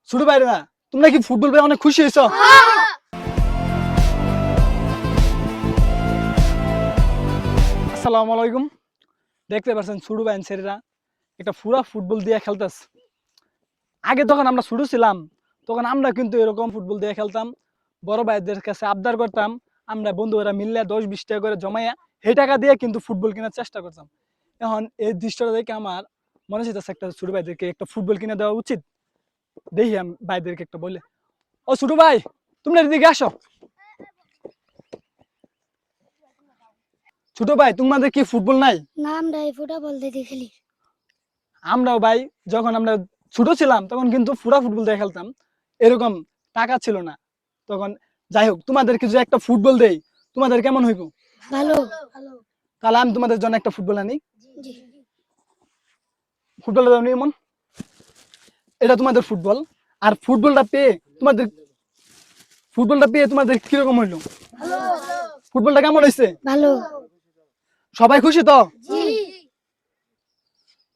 ছোট ভাইরা তোমরা কি ফুটবল পেয়ে অনেক খুশি হয়েছো? আসসালামু আলাইকুম। দেখতে পাচ্ছেন ছোট ভাই ছেলেরা একটা পুরা ফুটবল দিয়ে খেলতেছে। আগে যখন আমরা ছোট ছিলাম তখন আমরা কিন্তু এরকম ফুটবল দিয়ে খেলতাম, বড় ভাইদের কাছে আবদার করতাম, আমরা বন্ধুরা মিললে 10-20 টাকা করে জমাইয়া সেই টাকা দিয়ে কিন্তু ফুটবল কেনার চেষ্টা করতাম। এখন এই দৃশ্যটা দেখে আমার মনে হচ্ছে একটা ছোট ভাইদেরকে একটা ফুটবল কিনে দেওয়া উচিত। দেখি আমি ভাইদেরকে একটা বলে, ও ছোট ভাই তোমরা এদিকে আসো। ছোট ভাই তোমাদের কি ফুটবল নাই? না, আমরা এই ফুটবল দিয়ে খেলি। আমরাও ভাই যখন আমরা ছোট ছিলাম তখন কিন্তু পুরা ফুটবল দিয়ে খেলতাম, এরকম টাকা ছিল না তখন। যাই হোক, তোমাদেরকে যদি একটা ফুটবল দেই তোমাদের কেমন হইব? ভালো। তাহলে আমি তোমাদের জন্য একটা ফুটবল আনি। জি। ফুটবলটা দাও এমন, এটা তোমাদের ফুটবল। আর ফুটবলটা পেয়ে তোমাদের কিরকম হইলো? ফুটবলটা কেমন হয়েছে? ভালো। সবাই খুশি তো? জি।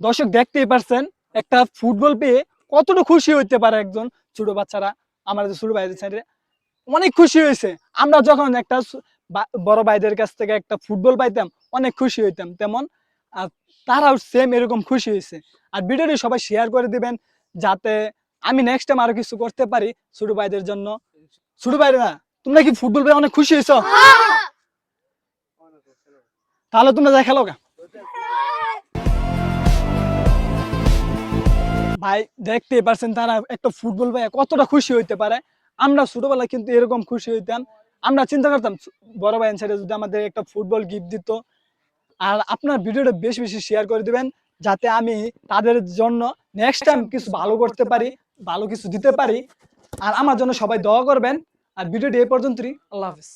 দর্শক দেখতেই পারছেন একটা ফুটবল পেয়ে কতটা খুশি হইতে পারে একজন ছোট বাচ্চারা। আমাদের ছোট ভাইদের সাইডে অনেক খুশি হয়েছে। আমরা যখন একটা বড় ভাইদের কাছ থেকে একটা ফুটবল পাইতাম অনেক খুশি হইতাম তেমন। আর তারাও সেম এরকম খুশি হয়েছে। আর ভিডিওটি সবাই শেয়ার করে দিবেন যাতে আমি নেক্সট টাইম আরো কিছু করতে পারি ছোট ভাইদের জন্য। ছোট ভাইরা তোমরা কি ফুটবল পেয়ে অনেক খুশি হয়েছো? তাহলে তোমরা যা খেলো গা। ভাই দেখতেই পারছেন তারা একটা ফুটবল পেয়ে কতটা খুশি হইতে পারে। আমরা ছোটবেলায় কিন্তু এরকম খুশি হইতাম। আমরা চিন্তা করতাম বড় ভাই ছেড়ে যদি আমাদের একটা ফুটবল গিফট দিত। আর আপনার ভিডিওটা বেশি বেশি শেয়ার করে দিবেন যাতে আমি তাদের জন্য নেক্সট টাইম কিছু ভালো করতে পারি, ভালো কিছু দিতে পারি। আর আমার জন্য সবাই দোয়া করবেন। আর ভিডিওটি এই পর্যন্তই। আল্লাহ হাফেজ।